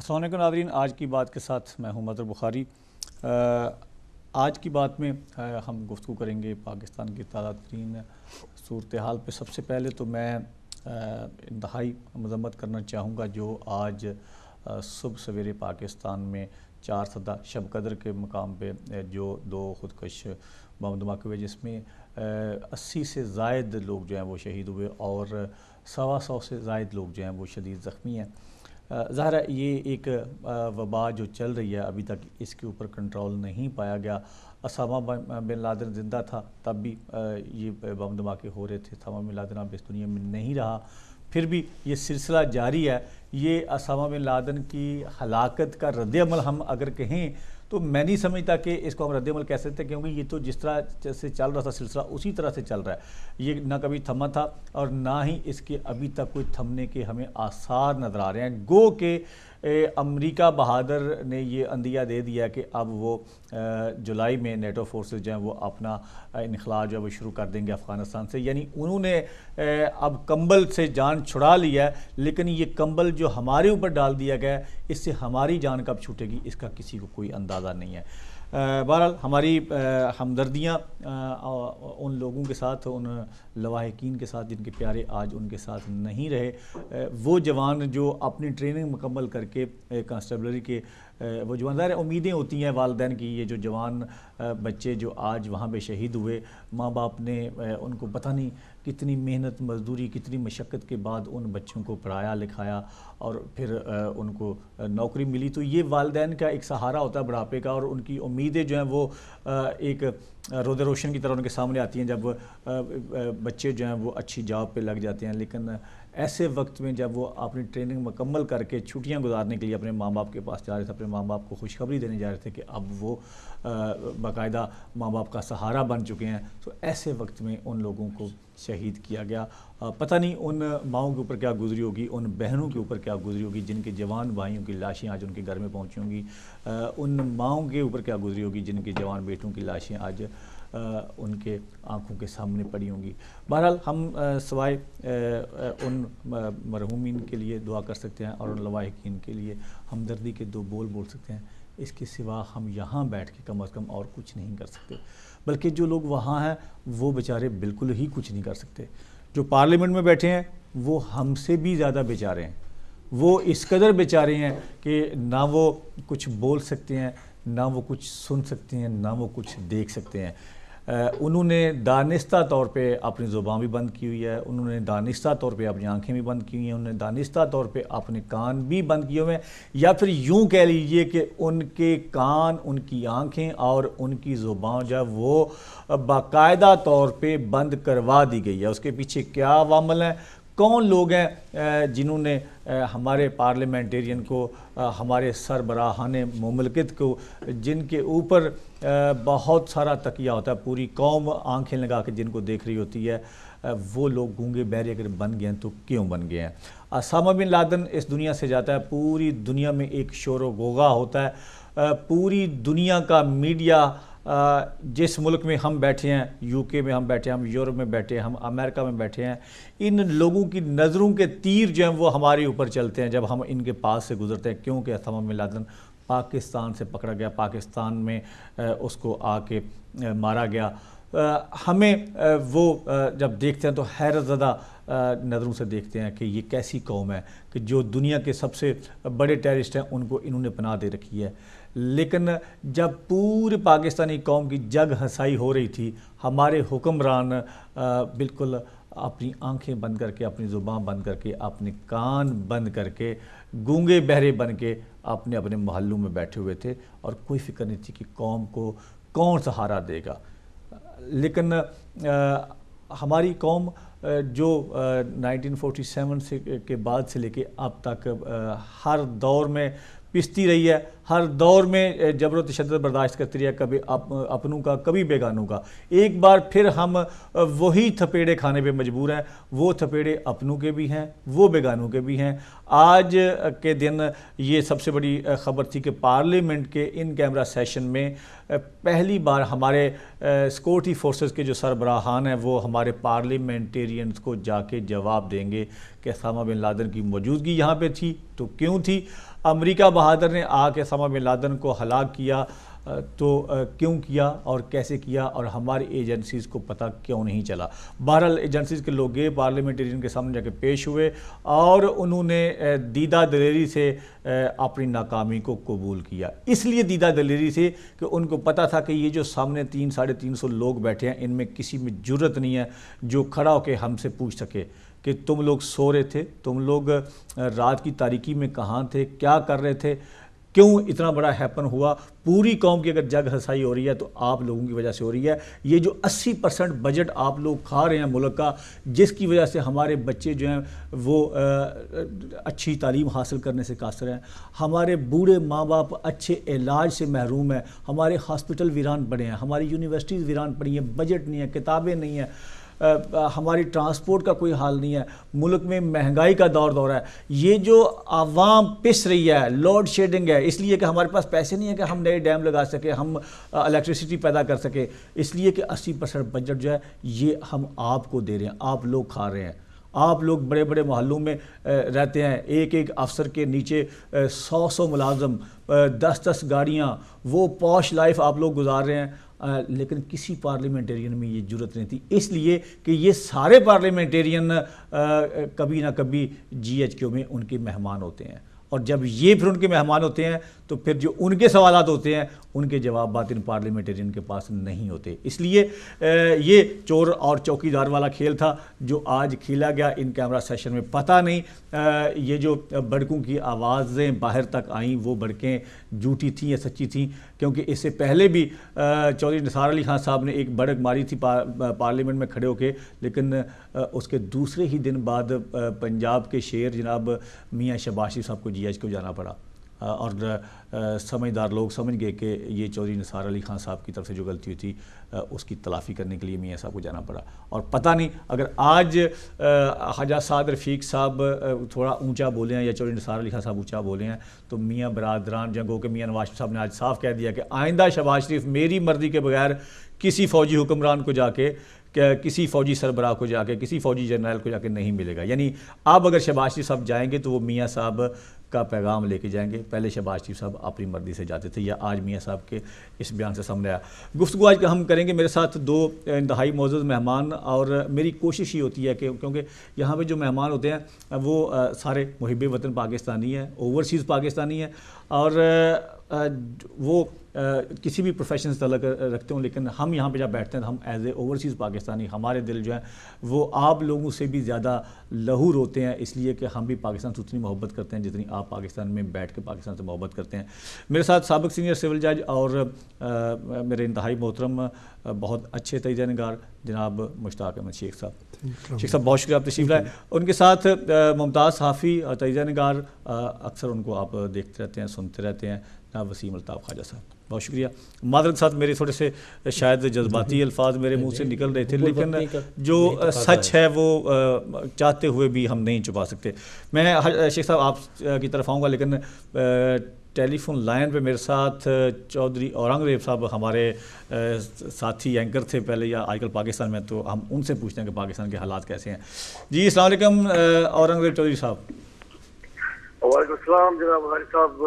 السلام علیکم ناظرین، آج کی بات کے ساتھ میں ہوں مظہر بخاری۔ آج کی بات میں ہم گفتگو کریں گے پاکستان کی تازہ ترین صورتحال پہ۔ سب سے پہلے تو میں انتہائی مذمت کرنا چاہوں گا جو آج صبح سویرے پاکستان میں 4 سدہ شب قدر کے مقام پہ جو 2 خودکش بم دھماکے ہوئے، جس میں 80 سے زائد لوگ جو ہیں وہ شہید ہوئے اور 125 سے زائد لوگ جو ہیں وہ شدید زخمی ہیں۔ ظاہر ہے یہ ایک وبا جو چل رہی ہے، ابھی تک اس کے اوپر کنٹرول نہیں پایا گیا۔ اسامہ بن لادن زندہ تھا تب بھی یہ بم دھماکے ہو رہے تھے۔ اسامہ بن لادن اب اس دنیا میں نہیں رہا، پھر بھی یہ سلسلہ جاری ہے۔ یہ اسامہ بن لادن کی ہلاکت کا رد عمل ہم اگر کہیں تو میں نہیں سمجھتا کہ اس کو ہم رد عمل کہہ سکتے، کیونکہ یہ تو جس طرح سے چل رہا تھا سلسلہ اسی طرح سے چل رہا ہے۔ یہ نہ کبھی تھما تھا اور نہ ہی اس کے ابھی تک کوئی تھمنے کے ہمیں آثار نظر آ رہے ہیں۔ گو کہ امریکہ بہادر نے یہ عندیہ دے دیا کہ اب وہ جولائی میں نیٹو فورسز جو ہیں وہ اپنا انخلاء جو ہے وہ شروع کر دیں گے افغانستان سے، یعنی انہوں نے اب کمبل سے جان چھڑا لیا ہے، لیکن یہ کمبل جو ہمارے اوپر ڈال دیا گیا ہے اس سے ہماری جان کب چھوٹے گی اس کا کسی کو کوئی اندازہ نہیں ہے۔ بہرحال ہماری ہمدردیاں ان لوگوں کے ساتھ، ان لواحقین کے ساتھ جن کے پیارے آج ان کے ساتھ نہیں رہے۔ وہ جوان جو اپنی ٹریننگ مکمل کر کے کانسٹیبلری کے وہ جوان، ظاہر امیدیں ہوتی ہیں والدین کی، یہ جو جوان بچے جو آج وہاں پہ شہید ہوئے، ماں باپ نے ان کو پتہ نہیں کتنی محنت مزدوری کتنی مشقت کے بعد ان بچوں کو پڑھایا لکھایا اور پھر ان کو نوکری ملی، تو یہ والدین کا ایک سہارا ہوتا ہے بڑھاپے کا، اور ان کی امیدیں جو ہیں وہ ایک رود روشن کی طرح ان کے سامنے آتی ہیں جب بچے جو ہیں وہ اچھی جاب پہ لگ جاتے ہیں۔ لیکن ایسے وقت میں جب وہ اپنی ٹریننگ مکمل کر کے چھٹیاں گزارنے کے لیے اپنے ماں باپ کے پاس جا رہے تھے، اپنے ماں باپ کو خوشخبری دینے جا رہے تھے کہ اب وہ باقاعدہ ماں باپ کا سہارا بن چکے ہیں، تو ایسے وقت میں ان لوگوں کو شہید کیا گیا۔ پتہ نہیں ان ماؤں کے اوپر کیا گزری ہوگی، ان بہنوں کے اوپر کیا گزری ہوگی جن کے جوان بھائیوں کی لاشیں آج ان کے گھر میں پہنچی ہوں گی، ان ماؤں کے اوپر کیا گزری ہوگی جن کے جوان بیٹوں کی لاشیں آج ان کے آنکھوں کے سامنے پڑی ہوں گی۔ بہرحال ہم سوائے ان مرحومین کے لیے دعا کر سکتے ہیں اور ان لواحقین کے لیے ہمدردی کے 2 بول بول سکتے ہیں، اس کے سوا ہم یہاں بیٹھ کے کم از کم اور کچھ نہیں کر سکتے۔ بلکہ جو لوگ وہاں ہیں وہ بیچارے بالکل ہی کچھ نہیں کر سکتے۔ جو پارلیمنٹ میں بیٹھے ہیں وہ ہم سے بھی زیادہ بیچارے ہیں، وہ اس قدر بیچارے ہیں کہ نہ وہ کچھ بول سکتے ہیں، نہ وہ کچھ سن سکتے ہیں، نہ وہ کچھ دیکھ سکتے ہیں۔ انہوں نے دانستہ طور پہ اپنی زبان بھی بند کی ہوئی ہے، انہوں نے دانستہ طور پہ اپنی آنکھیں بھی بند کی ہوئی ہیں، انہوں نے دانستہ طور پہ اپنے کان بھی بند کیے ہوئے ہیں، یا پھر یوں کہہ لیجئے کہ ان کے کان، ان کی آنکھیں اور ان کی زبان جو ہے وہ باقاعدہ طور پہ بند کروا دی گئی ہے۔ اس کے پیچھے کیا عوامل ہیں، کون لوگ ہیں جنہوں نے ہمارے پارلیمنٹیرین کو، ہمارے سربراہان مملکت کو، جن کے اوپر بہت سارا تکیہ ہوتا ہے، پوری قوم آنکھیں لگا کے جن کو دیکھ رہی ہوتی ہے، وہ لوگ گونگے بہرے اگر بن گئے ہیں تو کیوں بن گئے ہیں؟ اسامہ بن لادن اس دنیا سے جاتا ہے، پوری دنیا میں ایک شور و غوغا ہوتا ہے، پوری دنیا کا میڈیا، جس ملک میں ہم بیٹھے ہیں، یو کے میں ہم بیٹھے ہیں، ہم یورپ میں بیٹھے ہیں، ہم امریکہ میں بیٹھے ہیں، ان لوگوں کی نظروں کے تیر جو ہیں وہ ہمارے اوپر چلتے ہیں جب ہم ان کے پاس سے گزرتے ہیں، کیونکہ اسامہ بن لادن پاکستان سے پکڑا گیا، پاکستان میں اس کو آ کے مارا گیا۔ ہمیں وہ جب دیکھتے ہیں تو حیرت زدہ نظروں سے دیکھتے ہیں کہ یہ کیسی قوم ہے کہ جو دنیا کے سب سے بڑے ٹیررسٹ ہیں ان کو انہوں نے پناہ دے رکھی ہے۔ لیکن جب پورے پاکستانی قوم کی جگ ہنسائی ہو رہی تھی، ہمارے حکمران بالکل اپنی آنکھیں بند کر کے، اپنی زبان بند کر کے، اپنے کان بند کر کے، گونگے بہرے بن کے اپنے اپنے محلوں میں بیٹھے ہوئے تھے، اور کوئی فکر نہیں تھی کہ قوم کو کون سہارا دے گا۔ لیکن ہماری قوم جو 1947 سے کے بعد سے لے کے اب تک ہر دور میں پستی رہی ہے، ہر دور میں جبر و تشدد برداشت کرتی رہی ہے، کبھی اپنوں کا کبھی بیگانوں کا۔ ایک بار پھر ہم وہی تھپیڑے کھانے پہ مجبور ہیں، وہ تھپیڑے اپنوں کے بھی ہیں، وہ بیگانوں کے بھی ہیں۔ آج کے دن یہ سب سے بڑی خبر تھی کہ پارلیمنٹ کے ان کیمرہ سیشن میں پہلی بار ہمارے سیکورٹی فورسز کے جو سربراہان ہیں وہ ہمارے پارلیمنٹیرینز کو جا کے جواب دیں گے کہ اسامہ بن لادن کی موجودگی یہاں پہ تھی تو کیوں تھی، امریکہ بہادر نے آ کے اسامہ بن لادن کو ہلاک کیا تو کیوں کیا اور کیسے کیا اور ہماری ایجنسیز کو پتہ کیوں نہیں چلا؟ بہرحال ایجنسیز کے لوگ گئے پارلیمنٹرین کے سامنے جا کے پیش ہوئے اور انہوں نے دیدہ دلیری سے اپنی ناکامی کو قبول کیا. اس لیے دیدہ دلیری سے کہ ان کو پتہ تھا کہ یہ جو سامنے 300-350 لوگ بیٹھے ہیں ان میں کسی میں جرت نہیں ہے جو کھڑا ہو کے ہم سے پوچھ سکے کہ تم لوگ سو رہے تھے، تم لوگ رات کی تاریکی میں کہاں تھے، کیا کر رہے تھے، کیوں اتنا بڑا ہیپن ہوا. پوری قوم کی اگر جگ ہنسائی ہو رہی ہے تو آپ لوگوں کی وجہ سے ہو رہی ہے. یہ جو 80% بجٹ آپ لوگ کھا رہے ہیں ملک کا، جس کی وجہ سے ہمارے بچے جو ہیں وہ اچھی تعلیم حاصل کرنے سے قاصر ہیں، ہمارے بوڑھے ماں باپ اچھے علاج سے محروم ہیں، ہمارے ہاسپٹل ویران پڑے ہیں، ہماری یونیورسٹیز ویران پڑی ہیں، بجٹ نہیں ہے، کتابیں نہیں ہیں، ہماری ٹرانسپورٹ کا کوئی حال نہیں ہے، ملک میں مہنگائی کا دور ہے. یہ جو عوام پس رہی ہے، لوڈ شیڈنگ ہے، اس لیے کہ ہمارے پاس پیسے نہیں ہیں کہ ہم نئے ڈیم لگا سکے، ہم الیکٹریسٹی پیدا کر سکے، اس لیے کہ 80% بجٹ جو ہے یہ ہم آپ کو دے رہے ہیں، آپ لوگ کھا رہے ہیں. آپ لوگ بڑے بڑے محلوں میں رہتے ہیں، ایک ایک افسر کے نیچے 100 ملازم، 10 گاڑیاں، وہ پوش لائف آپ لوگ گزار رہے ہیں. لیکن کسی پارلیمنٹرین میں یہ جرت نہیں تھی، اس لیے کہ یہ سارے پارلیمنٹرین کبھی نہ کبھی جی ایچ کیو میں ان کے مہمان ہوتے ہیں، اور جب یہ پھر ان کے مہمان ہوتے ہیں تو پھر جو ان کے سوالات ہوتے ہیں ان کے جوابات ان پارلیمنٹرین کے پاس نہیں ہوتے. اس لیے یہ چور اور چوکیدار والا کھیل تھا جو آج کھیلا گیا ان کیمرہ سیشن میں. پتہ نہیں یہ جو بڑکوں کی آوازیں باہر تک آئیں وہ بڑکیں جھوٹی تھیں یا سچی تھیں، کیونکہ اس سے پہلے بھی چودھری نثار علی خان صاحب نے ایک بڑک ماری تھی پارلیمنٹ میں کھڑے ہو کے، لیکن اس کے دوسرے ہی دن بعد پنجاب کے شیر جناب میاں شہباز شریف صاحب کو جی ایچ کو جانا پڑا، اور سمجھدار لوگ سمجھ گئے کہ یہ چودھری نثار علی خان صاحب کی طرف سے جو غلطی ہوئی تھی اس کی تلافی کرنے کے لیے میاں صاحب کو جانا پڑا. اور پتہ نہیں اگر آج خواجہ سعد رفیق صاحب تھوڑا اونچا بولے ہیں یا چودھری نثار علی خان صاحب اونچا بولے ہیں تو میاں برادران جنگوں کے میاں نواز شریف صاحب نے آج صاف کہہ دیا کہ آئندہ شہباز شریف میری مرضی کے بغیر کسی فوجی حکمران کو جا کے، کسی فوجی سربراہ کو جا کے، کسی فوجی جنرل کو جا کے نہیں ملے گا. یعنی اب اگر شہباز شریف صاحب جائیں گے تو وہ میاں صاحب کا پیغام لے کے جائیں گے. پہلے شہباز شریف صاحب اپنی مرضی سے جاتے تھے، یا آج میاں صاحب کے اس بیان سے سامنے آیا. گفتگو آج ہم کریں گے، میرے ساتھ 2 انتہائی معزز مہمان، اور میری کوشش یہ ہوتی ہے کہ کیونکہ یہاں پہ جو مہمان ہوتے ہیں وہ سارے محب وطن پاکستانی ہیں، اوورسیز پاکستانی ہیں، اور وہ کسی بھی پروفیشن سے تعلق رکھتے ہوں، لیکن ہم یہاں پہ جب بیٹھتے ہیں تو ہم ایز اے اوورسیز پاکستانی، ہمارے دل جو ہیں وہ آپ لوگوں سے بھی زیادہ لہو روتے ہیں، اس لیے کہ ہم بھی پاکستان سے اتنی محبت کرتے ہیں جتنی آپ پاکستان میں بیٹھ کے پاکستان سے محبت کرتے ہیں. میرے ساتھ سابق سینئر سول جج اور میرے انتہائی محترم بہت اچھے تجزیہ نگار جناب مشتاق احمد شیخ صاحب. شیخ صاحب بہت شکریہ آپ تشریف لائے. ان کے ساتھ ممتاز صحافی اور تجزیہ نگار، اکثر ان کو آپ دیکھتے رہتے ہیں، سنتے رہتے ہیں، جناب وسیم الطاف خواجہ صاحب. بہت شکریہ. معذرت کے ساتھ میرے تھوڑے سے شاید جذباتی الفاظ میرے منہ سے نکل رہے تھے، لیکن جو سچ ہے وہ چاہتے ہوئے بھی ہم نہیں چھپا سکتے. میں شیخ صاحب آپ کی طرف آؤں گا، لیکن ٹیلی فون لائن پہ میرے ساتھ چودھری اورنگزیب صاحب ہمارے ساتھی اینکر تھے پہلے یا آج کل پاکستان میں، تو ہم ان سے پوچھتے ہیں کہ پاکستان کے حالات کیسے ہیں. جی السلام علیکم اورنگزیب چودھری صاحب. وعلیکم السلام جناب غاری صاحب،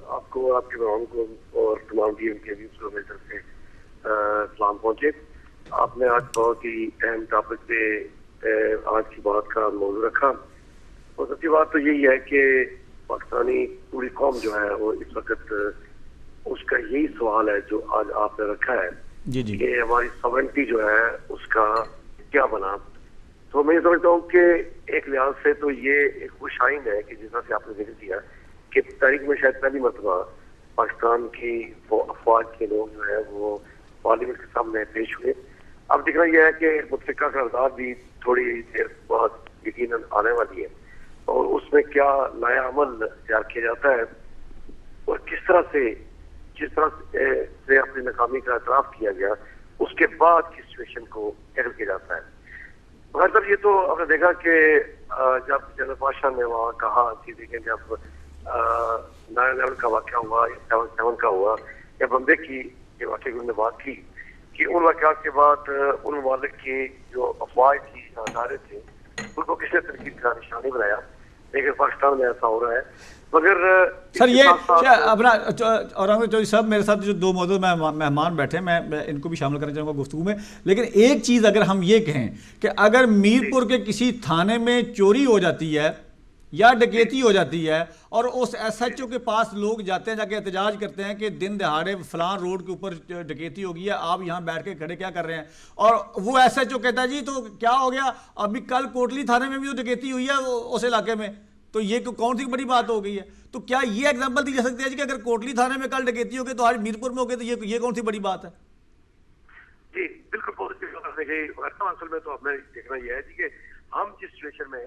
آپ کو، آپ کے مہمان کو اور تمام ٹیم کے بھی اس کو میری طرف سے سلام پہنچے. آپ نے آج بہت ہی اہم ٹاپک پہ آج کی بات کا موضوع رکھا، اور سب کی بات تو یہی ہے کہ پاکستانی پوری قوم جو ہے وہ اس وقت اس کا یہی سوال ہے جو آج آپ نے رکھا ہے کہ ہماری سوورنٹی جو ہے اس کا کیا بنا. تو میں یہ سمجھتا ہوں کہ ایک لحاظ سے تو یہ ایک خوش آئند ہے کہ جس طرح سے آپ نے ذکر کیا کہ تاریخ میں شاید پہلی مرتبہ پاکستان کی افواج کے لوگ جو ہے وہ پارلیمنٹ کے سامنے پیش ہوئے. اب دیکھنا یہ ہے کہ متفقہ قرارداد بھی تھوڑی دیر بعد یقیناً آنے والی ہے، اور اس میں کیا نیا عمل تیار کیا جاتا ہے اور کس طرح سے، جس طرح سے اپنی ناکامی کا اعتراف کیا گیا اس کے بعد کی سچویشن کو ٹیکل کیا جاتا ہے. مطلب یہ تو آپ نے دیکھا کہ جب جنرل پاشا نے وہاں کہا کہ دیکھیں جب 9/11 کا واقعہ ہوا یا 7/7 کا ہوا یا بمبے کی یہ واقعے کی انہوں نے بات کی کہ ان واقعات کے بعد ان ممالک کی جو افواج تھی، ادارے تھے، ان کو کس نے تنقید کا نشانی بنایا. لیکن پاکستان میں ایسا ہو رہا ہے. مگر سر یہ اپنا اورنگ چودھری صاحب میرے ساتھ جو دو معزز مہمان بیٹھے ہیں میں ان کو بھی شامل کرنا چاہوں گا گفتگو میں. لیکن ایک چیز اگر ہم یہ کہیں کہ اگر میرپور کے کسی تھانے میں چوری ہو جاتی ہے یا ڈکیتی ہو جاتی ہے اور اس ایس ایچ او کے پاس لوگ جاتے ہیں جا کے احتجاج کرتے ہیں کہ دن دہاڑے فلاں روڈ کے اوپر ڈکیتی ہو گئی ہے, آپ یہاں بیٹھ کے کھڑے کیا کر رہے ہیں, اور وہ ایس ایچ او کہتا ہے جی تو کیا ہو گیا, ابھی کل کوٹلی تھانے میں بھی تو ڈکیتی ہوئی ہے اس علاقے میں, تو یہ کون سی بڑی بات ہو گئی ہے. تو کیا یہ ایگزامپل دی جا سکتی ہے جی کہ اگر کوٹلی تھانے میں کل ڈکیتی ہو گئی تو آج میرپور میں ہو گئی تو یہ کون سی بڑی بات ہے؟ جی بالکل بہت اچھی بات ہے کہ اصل میں تو ہمیں دیکھنا یہ ہے جی کہ ہم جس سچویشن میں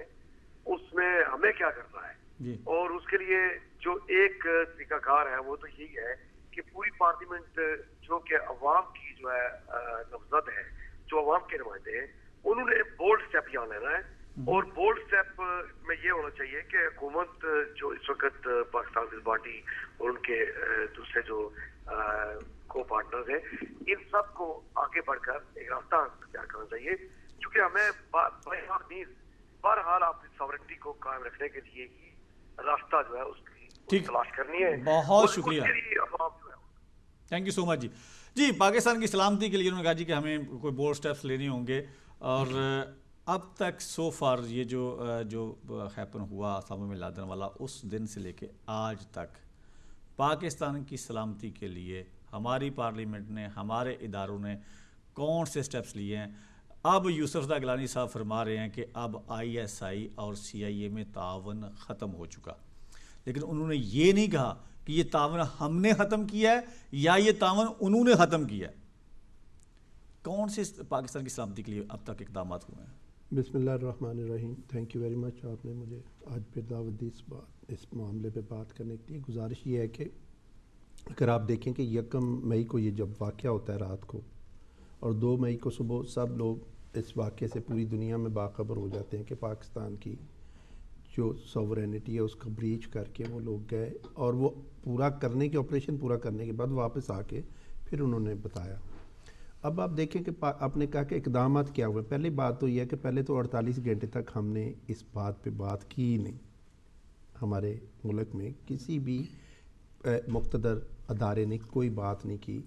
اس میں ہمیں کیا کرنا ہے جی. اور اس کے لیے جو ایک طریقہ کار ہے وہ تو یہی ہے کہ پوری پارلیمنٹ جو کہ عوام کی جو ہے نمزد ہے, جو عوام کے نمائندے ہیں, انہوں نے بولڈ اسٹیپ یہاں لینا ہے. اور بولڈ اسٹیپ میں یہ ہونا چاہیے کہ حکومت جو اس وقت پاکستان پیپلز پارٹی اور ان کے دوسرے جو کو پارٹنرز ہیں, ان سب کو آگے بڑھ کر ایک راستہ اختیار کرنا چاہیے, کیونکہ ہمیں بہرحال اپنی ساورنٹی کو قائم رکھنے کے لیے ہی راستہ جو ہے اس کی تلاش کرنی ہے. بہت شکریہ, تھینک یو سو مچ. جی پاکستان کی سلامتی کے لیے انہوں نے کہا جی کہ ہمیں کوئی بولڈ اسٹیپس لینے ہوں گے, اور اب تک سو فار یہ جو ہیپن ہوا اسامہ بن لادن والا, اس دن سے لے کے آج تک پاکستان کی سلامتی کے لیے ہماری پارلیمنٹ نے, ہمارے اداروں نے کون سے سٹیپس لیے ہیں. اب یوسف زاء گیلانی صاحب فرما رہے ہیں کہ اب آئی ایس آئی اور سی آئی اے میں تعاون ختم ہو چکا, لیکن انہوں نے یہ نہیں کہا کہ یہ تعاون ہم نے ختم کیا ہے یا یہ تعاون انہوں نے ختم کیا ہے. کون سے پاکستان کی سلامتی کے لیے اب تک اقدامات ہوئے ہیں؟ بسم اللہ الرحمن الرحیم. تھینک یو ویری مچ, آپ نے مجھے آج پھر دعوت دی اس معاملے پہ بات کرنے کے لیے. گزارش یہ ہے کہ اگر آپ دیکھیں کہ 1 مئی کو یہ جب واقعہ ہوتا ہے رات کو, اور 2 مئی کو صبح سب لوگ اس واقعے سے پوری دنیا میں باخبر ہو جاتے ہیں کہ پاکستان کی جو سوورینٹی ہے اس کا بریچ کر کے وہ لوگ گئے, اور وہ پورا کرنے کے آپریشن پورا کرنے کے بعد واپس آ کے پھر انہوں نے بتایا. اب آپ دیکھیں کہ آپ نے کہا کہ اقدامات کیا ہوئے. پہلی بات تو یہ ہے کہ پہلے تو 48 گھنٹے تک ہم نے اس بات پہ بات کی ہی نہیں. ہمارے ملک میں کسی بھی مقتدر ادارے نے کوئی بات نہیں کی,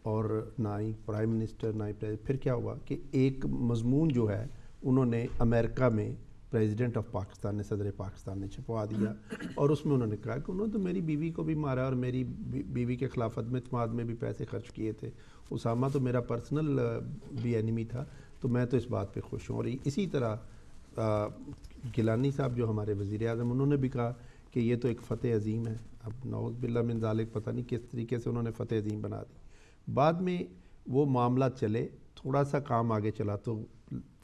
اور نہ ہی پرائم منسٹر نہ ہی پھر کیا ہوا کہ ایک مضمون جو ہے انہوں نے امریکہ میں پریزیڈنٹ آف پاکستان نے, صدر پاکستان نے چھپوا دیا, اور اس میں انہوں نے کہا کہ انہوں نے تو میری بیوی کو بھی مارا اور میری بیوی کے خلاف عدم اعتماد میں بھی پیسے خرچ کیے تھے. اسامہ تو میرا پرسنل بھی اینیمی تھا, تو میں تو اس بات پہ خوش ہوں. اور اسی طرح گیلانی صاحب جو ہمارے وزیر اعظم, انہوں نے بھی کہا کہ یہ تو ایک فتح عظیم ہے. اب نعوذ باللہ من ذالک پتہ نہیں کس طریقے سے انہوں نے فتح عظیم بنا دی. بعد میں وہ معاملہ چلے, تھوڑا سا کام آگے چلا تو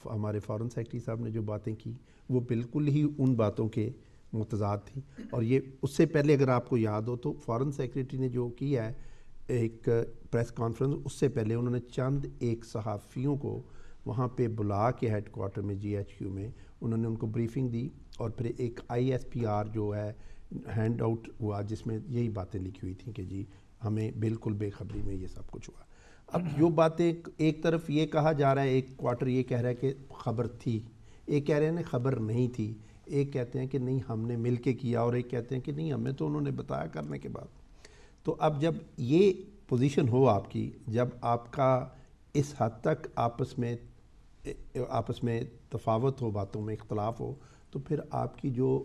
ہمارے فارن سیکرٹری صاحب نے جو باتیں کی وہ بالکل ہی ان باتوں کے متضاد تھیں. اور یہ اس سے پہلے اگر آپ کو یاد ہو تو فارن سیکرٹری نے جو کیا ہے ایک پریس کانفرنس, اس سے پہلے انہوں نے چند ایک صحافیوں کو وہاں پہ بلا کے ہیڈ کوارٹر میں GHQ میں انہوں نے ان کو بریفنگ دی, اور پھر ایک ISPR جو ہے ہینڈ آؤٹ ہوا جس میں یہی باتیں لکھی ہوئی تھیں کہ جی ہمیں بالکل بے خبری میں یہ سب کچھ ہوا. اب جو باتیں ایک طرف یہ کہا جا رہا ہے, ایک کوارٹر یہ کہہ رہا ہے کہ خبر تھی, ایک کہہ رہے ہیں خبر نہیں تھی, ایک کہتے ہیں کہ نہیں ہم نے مل کے کیا, اور ایک کہتے ہیں کہ نہیں ہمیں تو انہوں نے بتایا کرنے کے بعد. تو اب جب یہ پوزیشن ہو آپ کی, جب آپ کا اس حد تک آپس میں تفاوت ہو, باتوں میں اختلاف ہو, تو پھر آپ کی جو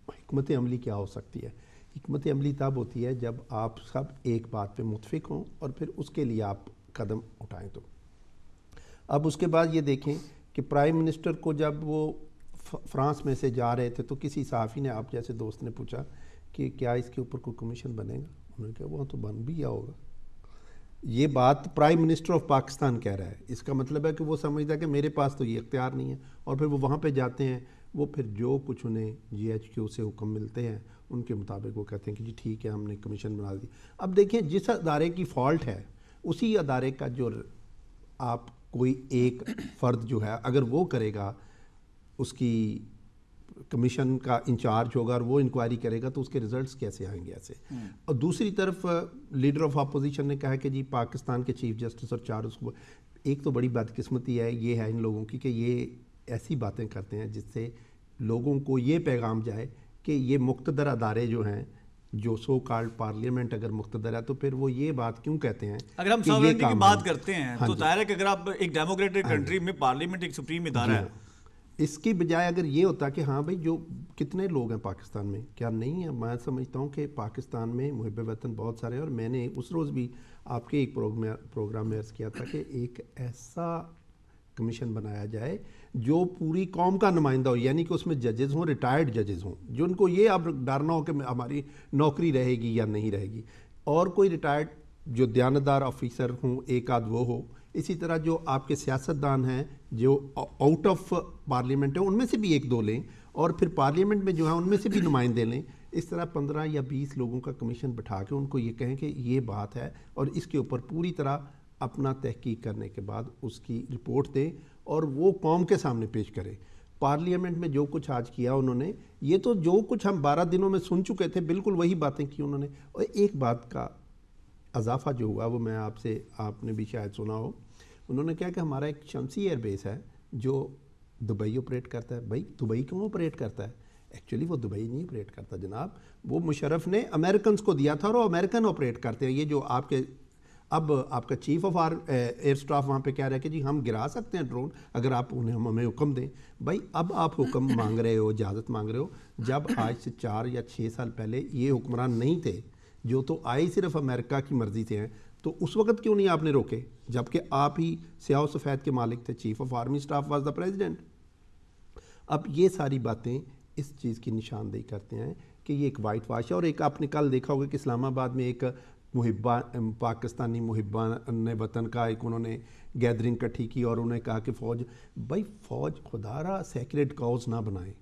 حکمت عملی کیا ہو سکتی ہے؟ حکمت عملی تب ہوتی ہے جب آپ سب ایک بات پہ متفق ہوں اور پھر اس کے لیے آپ قدم اٹھائیں. تو اب اس کے بعد یہ دیکھیں کہ پرائم منسٹر کو جب وہ فرانس میں سے جا رہے تھے تو کسی صحافی نے, آپ جیسے دوست نے پوچھا کہ کیا اس کے اوپر کوئی کمیشن بنے گا, انہوں نے کہا وہ تو بن بھی گیا ہوگا. یہ بات پرائم منسٹر آف پاکستان کہہ رہا ہے. اس کا مطلب ہے کہ وہ سمجھتا ہے کہ میرے پاس تو یہ اختیار نہیں ہے, اور پھر وہ وہاں پہ جاتے ہیں, وہ پھر جو کچھ انہیں GHQ سے حکم ملتے ہیں ان کے مطابق وہ کہتے ہیں کہ جی ٹھیک ہے ہم نے کمیشن بنا دی. اب دیکھیں جس ادارے کی فالٹ ہے اسی ادارے کا جو آپ کوئی ایک فرد جو ہے اگر وہ کرے گا, اس کی کمیشن کا انچارج ہوگا اور وہ انکوائری کرے گا, تو اس کے ریزلٹس کیسے آئیں گے ایسے. اور دوسری طرف لیڈر آف اپوزیشن نے کہا کہ جی پاکستان کے چیف جسٹس اور چار اس کو, ایک تو بڑی بدقسمتی ہے یہ ہے ان لوگوں کی کہ یہ ایسی باتیں کرتے ہیں جس سے لوگوں کو یہ پیغام جائے کہ یہ مقتدر ادارے جو ہیں، جو سو کالڈ پارلیمنٹ اگر مقتدر ہے تو پھر وہ یہ بات کیوں کہتے ہیں؟ اگر ہم ساورنٹی کی بات کرتے ہیں تو ظاہر ہے کہ اگر آپ ایک ڈیموکریٹک کنٹری میں پارلیمنٹ ایک سپریم ادارہ ہے، اس کی بجائے اگر یہ ہوتا کہ ہاں بھائی جو کتنے لوگ ہیں پاکستان میں، کیا نہیں ہے؟ میں سمجھتا ہوں کہ پاکستان میں محب وطن بہت سارے ہیں، اور میں نے اس روز بھی آپ کے ایک پروگرام میں عرض کیا تھا کہ ایک ایسا کمیشن بنایا جائے جو پوری قوم کا نمائندہ ہو، یعنی کہ اس میں ججز ہوں، ریٹائرڈ ججز ہوں، جن کو یہ اب ڈر نہ ہو کہ ہماری نوکری رہے گی یا نہیں رہے گی، اور کوئی ریٹائرڈ جو دیانتدار آفیسر ہوں، ایک آدھ وہ ہو۔ اسی طرح جو آپ کے سیاستدان ہیں جو آؤٹ آف پارلیمنٹ ہیں، ان میں سے بھی ایک دو لیں، اور پھر پارلیمنٹ میں جو ہیں ان میں سے بھی نمائندے لیں۔ اس طرح 15 یا 20 لوگوں کا کمیشن بٹھا کے ان کو یہ کہیں کہ یہ بات ہے، اور اس کے اوپر پوری طرح اپنا تحقیق کرنے کے بعد اس کی رپورٹ دیں اور وہ قوم کے سامنے پیش کریں۔ پارلیمنٹ میں جو کچھ آج کیا انہوں نے، یہ تو جو کچھ ہم 12 دنوں میں سن چکے تھے، بالکل وہی باتیں کی انہوں نے۔ اور ایک بات کا اضافہ جو ہوا وہ میں آپ نے بھی شاید سنا ہو، انہوں نے کہا کہ ہمارا ایک شمسی ایئر بیس ہے جو دبئی آپریٹ کرتا ہے۔ بھائی دبئی کیوں آپریٹ کرتا ہے؟ ایکچولی وہ دبئی نہیں آپریٹ کرتا جناب، وہ مشرف نے امریکنز کو دیا تھا اور وہ امریکن آپریٹ کرتے ہیں۔ یہ جو آپ کے اب آپ کا چیف آف ایئر سٹاف وہاں پہ کہہ رہا ہے کہ جی ہم گرا سکتے ہیں ڈرون اگر آپ ہمیں حکم دیں۔ بھائی اب آپ حکم مانگ رہے ہو، اجازت مانگ رہے ہو، جب آج سے 4 یا 6 سال پہلے یہ حکمران نہیں تھے، جو تو آئے صرف امریکہ کی مرضی سے ہیں، تو اس وقت کیوں نہیں آپ نے روکے؟ جبکہ آپ ہی سیاہ و سفید کے مالک تھے، chief of army staff was the president. اب یہ ساری باتیں اس چیز کی نشاندہی کرتے ہیں کہ یہ ایک وائٹ واش ہے۔ اور ایک آپ نے کل دیکھا ہوگا کہ اسلام آباد میں ایک پاکستانی محبان وطن کا ایک انہوں نے گیدرنگ کٹھی کی، اور انہوں نے کہا کہ فوج خدا را سیکریٹ کاؤز نہ بنائیں۔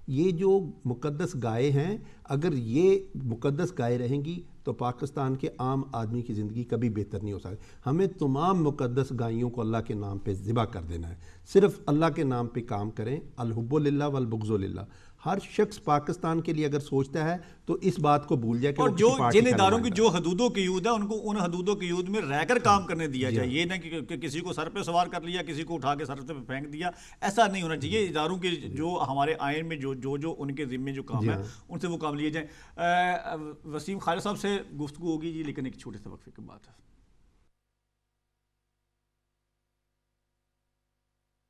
یہ جو مقدس گائے ہیں، اگر یہ مقدس گائے رہیں گی تو پاکستان کے عام آدمی کی زندگی کبھی بہتر نہیں ہو سکتی۔ ہمیں تمام مقدس گائیوں کو اللہ کے نام پہ ذبح کر دینا ہے، صرف اللہ کے نام پہ کام کریں۔ الحب للہ والبغض للہ۔ ہر شخص پاکستان کے لیے اگر سوچتا ہے تو اس بات کو بھول جائے کہ اور جو جن اداروں کی جو حدود و قیود ہے ان کو ان حدود و قیود میں رہ کر کام کرنے دیا جائے۔ یہ نہ کہ کسی کو سر پہ سوار کر لیا، کسی کو اٹھا کے سر پہ پھینک دیا، ایسا نہیں ہونا چاہیے۔ اداروں کے جو ہمارے آئین میں جو ان کے ذمے جو کام ہے ان سے وہ کام لیے جائیں۔ وسیم خالد صاحب سے گفتگو ہوگی جی، لیکن ایک چھوٹے سے وقفے کے بعد۔